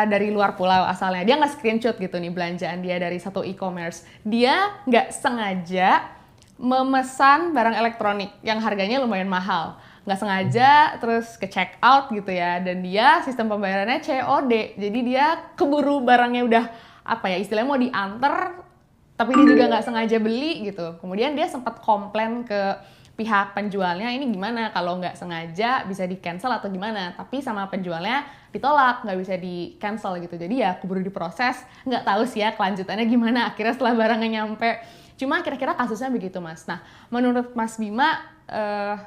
dari luar pulau asalnya, dia nggak screenshot gitu nih belanjaan dia dari satu e-commerce. Dia nggak sengaja memesan barang elektronik yang harganya lumayan mahal. Nggak sengaja terus ke check out gitu ya, dan dia sistem pembayarannya COD. Jadi dia keburu barangnya udah istilahnya mau diantar tapi dia juga nggak sengaja beli gitu. Kemudian dia sempat komplain ke pihak penjualnya, ini gimana kalau nggak sengaja bisa di cancel atau gimana, tapi sama penjualnya ditolak, nggak bisa di cancel gitu. Jadi ya keburu diproses, nggak tahu sih ya kelanjutannya gimana akhirnya setelah barangnya nyampe. Cuma kira-kira kasusnya begitu Mas. Nah, menurut Mas Bima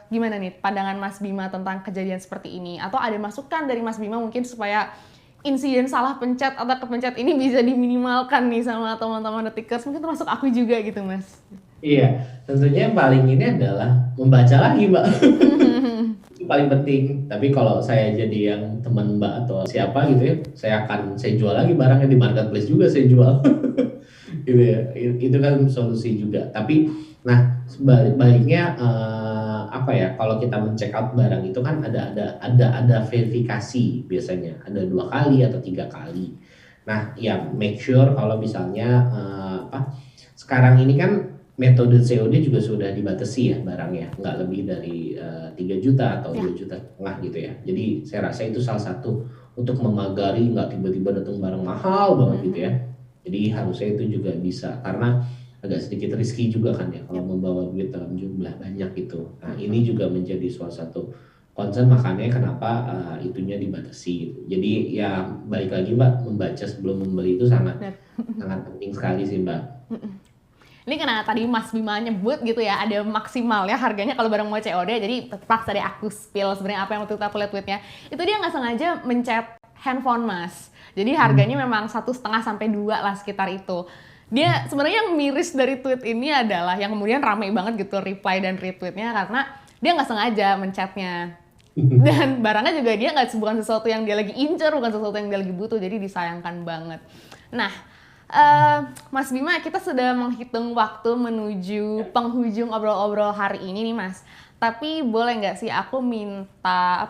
gimana nih pandangan Mas Bima tentang kejadian seperti ini? Atau ada masukan dari Mas Bima mungkin supaya insiden salah pencet atau kepencet ini bisa diminimalkan nih sama teman-teman Detikers, mungkin termasuk aku juga gitu Mas. Iya, tentunya yang paling ini adalah membaca lagi Mbak. Itu paling penting. Tapi kalau saya jadi yang teman Mbak atau siapa gitu ya, saya jual lagi barangnya di marketplace juga saya jual. Gitu ya, itu kan solusi juga. Tapi nah sebaliknya kalau kita men-check out barang itu kan ada verifikasi biasanya, ada 2 kali atau 3 kali. Nah ya make sure kalau misalnya sekarang ini kan metode COD juga sudah dibatasi ya barangnya, nggak lebih dari 3 juta atau 2 juta setengah gitu ya. Jadi saya rasa itu salah satu untuk memagari nggak tiba-tiba datang barang mahal banget gitu ya. Jadi harusnya itu juga bisa, karena agak sedikit risky juga kan ya kalau membawa duit dalam jumlah banyak gitu. Nah ini juga menjadi salah satu concern, makanya kenapa itunya dibatasi gitu. Jadi ya balik lagi Mbak, membaca sebelum membeli itu sangat penting sekali sih Mbak. Ini karena tadi Mas Bima nyebut gitu ya, ada maksimal ya harganya kalau barang mau COD, jadi terpaksa deh aku spill sebenarnya apa yang waktu itu aku lihat tweetnya. Itu dia nggak sengaja mencet handphone Mas. Jadi harganya memang 1,5 sampai 2 lah sekitar itu. Dia sebenarnya yang miris dari tweet ini adalah yang kemudian ramai banget gitu reply dan retweetnya karena dia nggak sengaja mencetnya. Dan barangnya juga dia bukan sesuatu yang dia lagi incer, bukan sesuatu yang dia lagi butuh, jadi disayangkan banget. Nah, Mas Bima, kita sudah menghitung waktu menuju penghujung obrol-obrol hari ini nih Mas. Tapi boleh nggak sih aku minta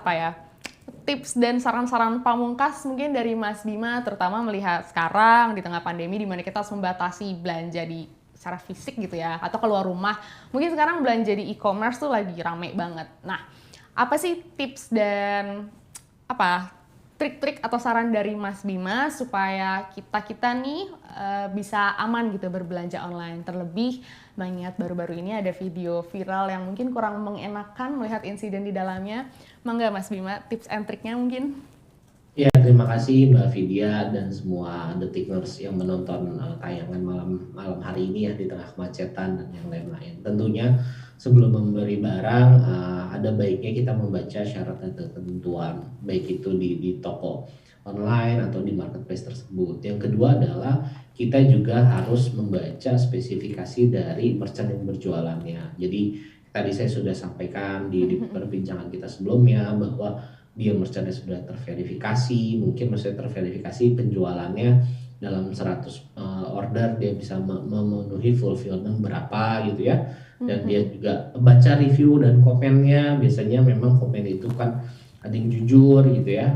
tips dan saran-saran pamungkas mungkin dari Mas Bima, terutama melihat sekarang di tengah pandemi di mana kita harus membatasi belanja di secara fisik gitu ya, atau keluar rumah. Mungkin sekarang belanja di e-commerce tuh lagi rame banget. Nah, apa sih tips dan trik-trik atau saran dari Mas Bima supaya kita nih bisa aman gitu berbelanja online? Terlebih mengingat baru-baru ini ada video viral yang mungkin kurang mengenakan melihat insiden di dalamnya. Mangga Mas Bima, tips and triknya mungkin? Ya, terima kasih Mbak Vidya dan semua Detikers yang menonton tayangan malam hari ini ya di tengah kemacetan dan yang lain-lain. Tentunya sebelum membeli barang ada baiknya kita membaca syarat dan ketentuan, baik itu di toko online atau di marketplace tersebut. Yang kedua adalah kita juga harus membaca spesifikasi dari merchant yang berjualannya. Jadi tadi saya sudah sampaikan di perbincangan kita sebelumnya bahwa dia merchantnya sudah terverifikasi, mungkin maksudnya terverifikasi penjualannya dalam 100 order dia bisa memenuhi fulfillment berapa gitu ya. Dan dia juga baca review dan komennya, biasanya memang komen itu kan ada yang jujur gitu ya.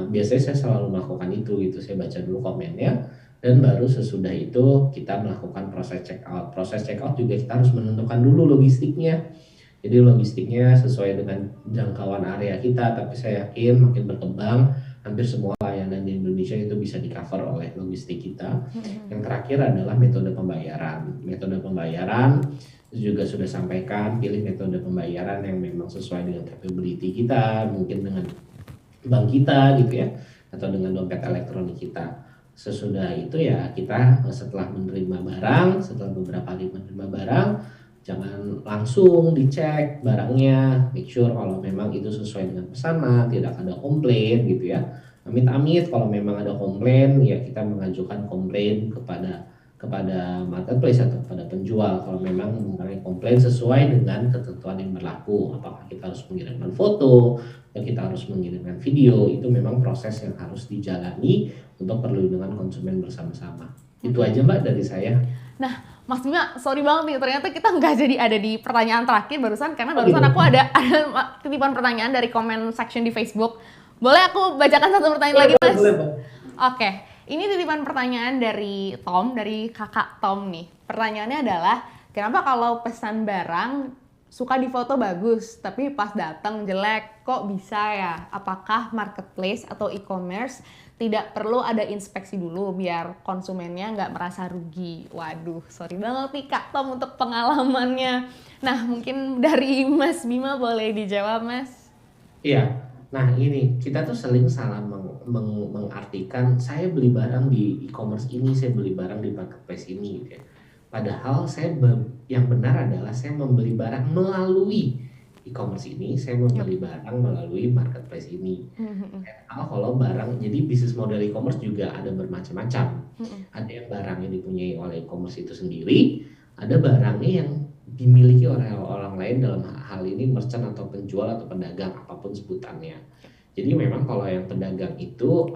Biasanya saya selalu melakukan itu gitu, saya baca dulu komennya dan baru sesudah itu kita melakukan proses check out. Proses check out juga kita harus menentukan dulu logistiknya. Jadi logistiknya sesuai dengan jangkauan area kita, tapi saya yakin makin berkembang, hampir semua layanan di Indonesia itu bisa di-cover oleh logistik kita. Yang terakhir adalah metode pembayaran. Metode pembayaran juga sudah sampaikan, pilih metode pembayaran yang memang sesuai dengan capability kita, mungkin dengan bank kita gitu ya, atau dengan dompet elektronik kita. Sesudah itu ya kita setelah menerima barang, setelah beberapa kali menerima barang, jangan langsung dicek barangnya, make sure kalau memang itu sesuai dengan pesanan, tidak ada komplain gitu ya. Amit-amit kalau memang ada komplain, ya kita mengajukan komplain kepada marketplace atau kepada penjual kalau memang mengenai komplain sesuai dengan ketentuan yang berlaku. Apakah kita harus mengirimkan foto atau kita harus mengirimkan video, itu memang proses yang harus dijalani untuk perlindungan konsumen bersama-sama. Itu aja Mbak dari saya. Nah, Mas Bima, sorry banget nih, ternyata kita nggak jadi ada di pertanyaan terakhir barusan, karena barusan aku ada titipan pertanyaan dari komen section di Facebook. Boleh aku bacakan satu pertanyaan lagi, Mas? Oke, ini titipan pertanyaan dari Tom, dari kakak Tom nih. Pertanyaannya adalah, kenapa kalau pesan barang suka difoto bagus, tapi pas datang jelek, kok bisa ya? Apakah marketplace atau e-commerce tidak perlu ada inspeksi dulu biar konsumennya nggak merasa rugi? Waduh, sorry banget nih Kak Tom untuk pengalamannya. Nah, mungkin dari Mas Bima boleh dijawab, Mas? Iya, nah ini kita tuh sering salah mengartikan saya beli barang di e-commerce ini, saya beli barang di marketplace ini gitu ya. Padahal yang benar adalah saya membeli barang melalui e-commerce ini, saya membeli barang melalui marketplace ini. Kalau barang, jadi bisnis model e-commerce juga ada bermacam-macam. Ada yang barangnya dipunyai oleh e-commerce itu sendiri, ada barangnya yang dimiliki oleh orang lain, dalam hal ini merchant atau penjual atau pedagang, apapun sebutannya. Jadi memang kalau yang pedagang itu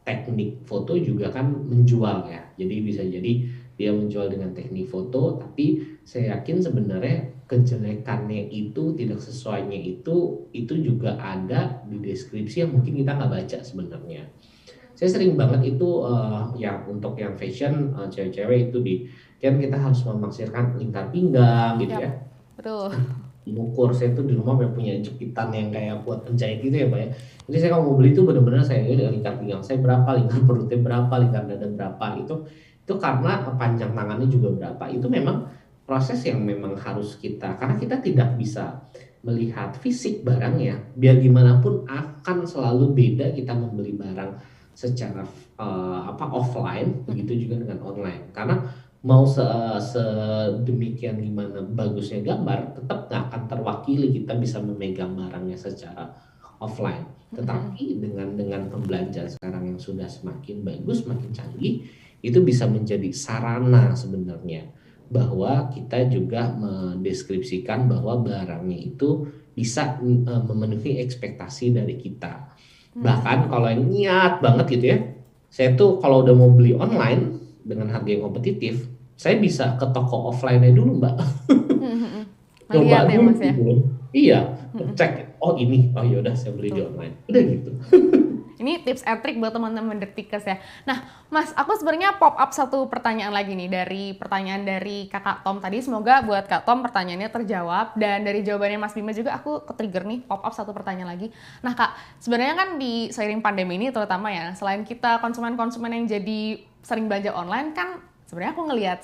teknik foto juga kan menjual ya. Jadi bisa jadi dia menjual dengan teknik foto, tapi saya yakin sebenarnya kejelekannya itu, tidak sesuainya itu juga ada di deskripsi yang mungkin kita nggak baca sebenarnya. Saya sering banget itu yang untuk yang fashion, cewek-cewek itu kan kita harus memaksirkan lingkar pinggang gitu ya. Betul. Mengukur, saya tuh di rumah punya jepitan yang kayak buat penjahit gitu ya Pak ya. Jadi saya kalau mau beli itu benar-benar saya ini lingkar pinggang saya berapa, lingkar perutnya berapa, lingkar dada berapa, itu karena panjang tangannya juga berapa. Itu memang proses yang memang harus kita, karena kita tidak bisa melihat fisik barangnya, biar gimana pun akan selalu beda kita membeli barang secara offline, begitu juga dengan online. Karena mau sedemikian gimana bagusnya gambar, tetap nggak akan terwakili kita bisa memegang barangnya secara offline. Tetapi dengan pembelajaran sekarang yang sudah semakin bagus, semakin canggih, itu bisa menjadi sarana sebenarnya bahwa kita juga mendeskripsikan bahwa barangnya itu bisa memenuhi ekspektasi dari kita. Bahkan kalau yang niat banget gitu ya, saya tuh kalau udah mau beli online dengan harga yang kompetitif, saya bisa ke toko offline-nya dulu Mbak. Melihat ya Mas ya? Iya, cek, oh ini, oh yaudah saya beli di online, udah gitu. Ini tips and trick buat teman-teman Detikers ya. Nah, Mas, aku sebenarnya pop up satu pertanyaan lagi nih dari pertanyaan dari Kakak Tom tadi. Semoga buat Kak Tom pertanyaannya terjawab, dan dari jawabannya Mas Bima juga aku ke-trigger nih, pop up satu pertanyaan lagi. Nah, Kak, sebenarnya kan di seiring pandemi ini terutama ya, selain kita konsumen-konsumen yang jadi sering belanja online kan, sebenarnya aku ngelihat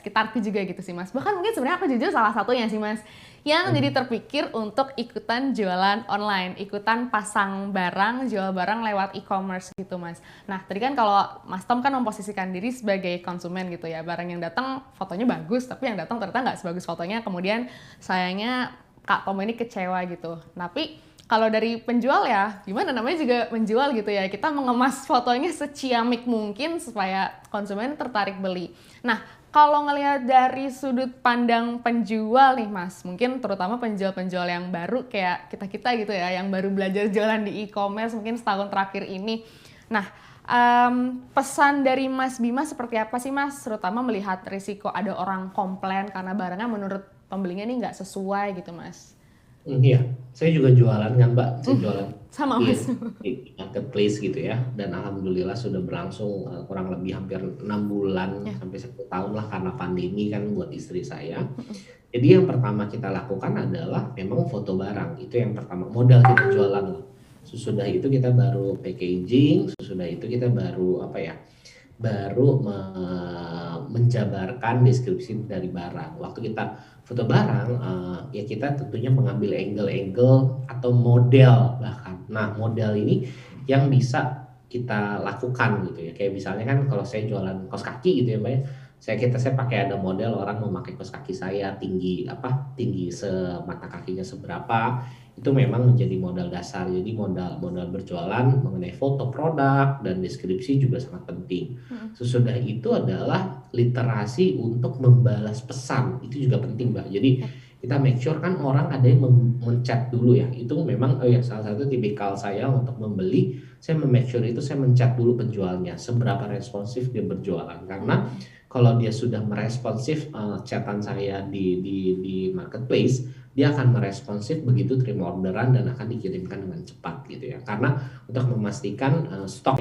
sekitarku juga gitu sih Mas. Bahkan mungkin sebenarnya aku jujur salah satunya sih Mas, yang jadi terpikir untuk ikutan jualan online, ikutan pasang barang, jual barang lewat e-commerce gitu Mas. Nah tadi kan kalau Mas Tom kan memposisikan diri sebagai konsumen gitu ya, barang yang datang fotonya bagus, tapi yang datang ternyata nggak sebagus fotonya, kemudian sayangnya Kak Tom ini kecewa gitu. Tapi kalau dari penjual ya, gimana namanya juga menjual gitu ya, kita mengemas fotonya seciamik mungkin supaya konsumen tertarik beli. Nah, kalau ngelihat dari sudut pandang penjual nih Mas, mungkin terutama penjual-penjual yang baru kayak kita-kita gitu ya, yang baru belajar jualan di e-commerce mungkin setahun terakhir ini. Nah, pesan dari Mas Bima seperti apa sih Mas? Terutama melihat risiko ada orang komplain karena barangnya menurut pembelinya ini nggak sesuai gitu Mas. Iya, saya juga jualan kan Mbak, saya jualan sama Mas. Di marketplace gitu ya, dan alhamdulillah sudah berlangsung kurang lebih hampir 6 bulan sampai 1 tahun lah, karena pandemi kan buat istri saya. Jadi yang pertama kita lakukan adalah memang foto barang, itu yang pertama, modal kita jualan lah. Sesudah itu kita baru packaging, sesudah itu kita baru menjabarkan deskripsi dari barang. Waktu kita foto barang, ya kita tentunya mengambil angle-angle atau model bahkan. Nah, model ini yang bisa kita lakukan gitu ya. Kayak misalnya kan kalau saya jualan kaos kaki gitu ya, Mbak ya. Saya pakai ada model orang memakai kaos kaki saya tinggi semata kakinya seberapa, itu memang menjadi modal dasar. Jadi modal berjualan mengenai foto produk dan deskripsi juga sangat penting. Sesudah itu adalah literasi untuk membalas pesan, itu juga penting, Mbak. Jadi kita make sure kan orang ada yang menchat dulu ya. Itu memang salah satu tipikal saya untuk membeli, saya make sure itu saya menchat dulu penjualnya, seberapa responsif dia berjualan. Karena kalau dia sudah meresponsif chatan saya di marketplace, dia akan meresponsif begitu terima orderan dan akan dikirimkan dengan cepat gitu ya. Karena untuk memastikan stok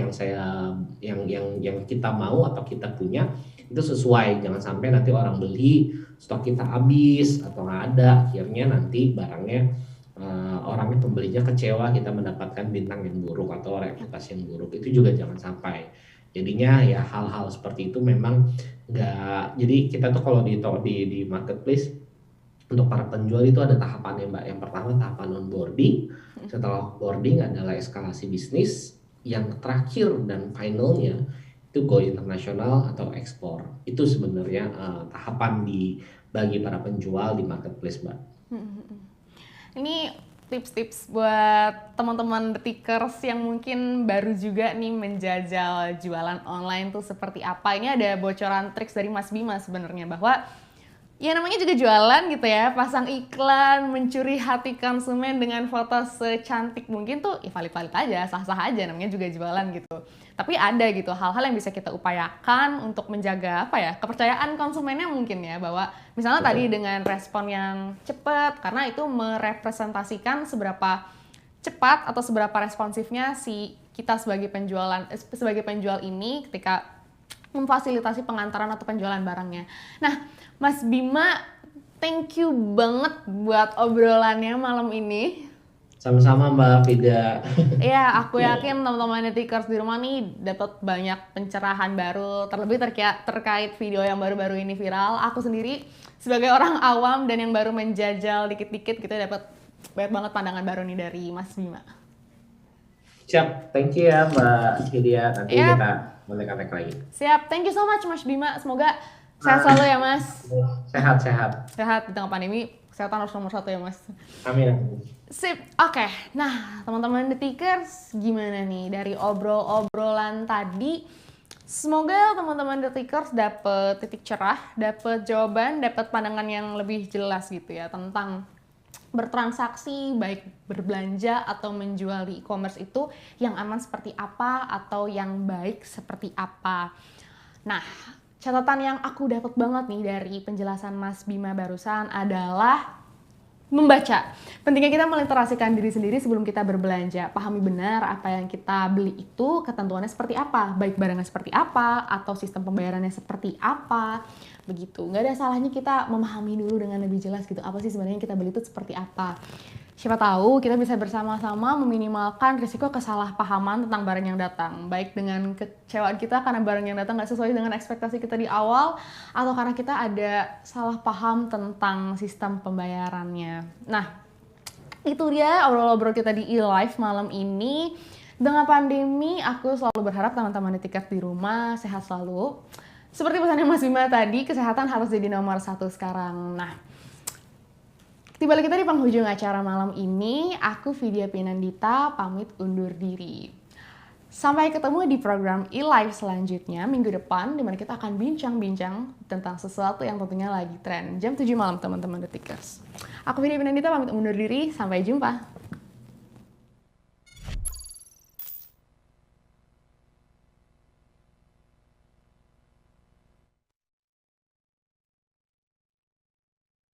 yang kita mau atau kita punya itu sesuai, jangan sampai nanti orang beli stok kita habis atau nggak ada, akhirnya nanti barangnya orangnya pembelinya kecewa, kita mendapatkan bintang yang buruk atau reputasi yang buruk, itu juga jangan sampai. Jadinya ya hal-hal seperti itu memang nggak, jadi kita tuh kalau di marketplace untuk para penjual itu ada tahapannya, Mbak. Yang pertama tahapan onboarding, setelah onboarding adalah eskalasi bisnis, yang terakhir dan finalnya itu go internasional atau ekspor. Itu sebenarnya tahapan bagi para penjual di marketplace, Mbak. Ini tips-tips buat teman-teman detikers yang mungkin baru juga nih menjajal jualan online tuh seperti apa. Ini ada bocoran triks dari Mas Bima sebenarnya, bahwa ya namanya juga jualan gitu ya, pasang iklan, mencuri hati konsumen dengan foto secantik mungkin tuh ya valid-valid aja, sah-sah aja, namanya juga jualan gitu. Tapi ada gitu hal-hal yang bisa kita upayakan untuk menjaga kepercayaan konsumennya mungkin ya, bahwa misalnya tadi dengan respon yang cepat, karena itu merepresentasikan seberapa cepat atau seberapa responsifnya si kita sebagai penjual ini ketika memfasilitasi pengantaran atau penjualan barangnya. Nah, Mas Bima, thank you banget buat obrolannya malam ini. Sama-sama, Mbak Fida. Iya, aku yakin teman-teman detikers di rumah nih dapat banyak pencerahan baru, terlebih terkait video yang baru-baru ini viral. Aku sendiri sebagai orang awam dan yang baru menjajal dikit-dikit gitu dapat banyak banget pandangan baru nih dari Mas Bima. Siap, thank you ya Mbak Vidya. Nanti kita boleh kontak lagi. Siap, thank you so much Mas Bima. Semoga sehat selalu ya Mas. Sehat. Sehat di tengah pandemi, kesehatan harus nomor 1 ya Mas. Amin. Sip, oke. Nah, teman-teman detikers, gimana nih dari obrolan tadi? Semoga teman-teman detikers dapet titik cerah, dapet jawaban, dapet pandangan yang lebih jelas gitu ya tentang bertransaksi, baik berbelanja atau menjual di e-commerce itu yang aman seperti apa atau yang baik seperti apa. Nah, catatan yang aku dapat banget nih dari penjelasan Mas Bima barusan adalah membaca. Pentingnya kita meliterasikan diri sendiri sebelum kita berbelanja. Pahami benar apa yang kita beli itu ketentuannya seperti apa, baik barangnya seperti apa, atau sistem pembayarannya seperti apa, begitu. Nggak ada salahnya kita memahami dulu dengan lebih jelas gitu, apa sih sebenarnya yang kita beli itu seperti apa. Siapa tahu kita bisa bersama-sama meminimalkan risiko kesalahpahaman tentang barang yang datang. Baik dengan kecewaan kita karena barang yang datang nggak sesuai dengan ekspektasi kita di awal, atau karena kita ada salah paham tentang sistem pembayarannya. Nah, itu dia obrol-obrol kita di eLife malam ini. Dengan pandemi, aku selalu berharap teman-teman detikers di rumah sehat selalu. Seperti pesannya Mas Bima tadi, kesehatan harus jadi nomor 1 sekarang. Nah, tiba kita di penghujung acara malam ini, aku Vidya Pinandita pamit undur diri. Sampai ketemu di program eLife selanjutnya minggu depan, di mana kita akan bincang-bincang tentang sesuatu yang tentunya lagi tren. Jam 7 malam teman-teman detikers. Aku Vidya Pinandita pamit undur diri, sampai jumpa.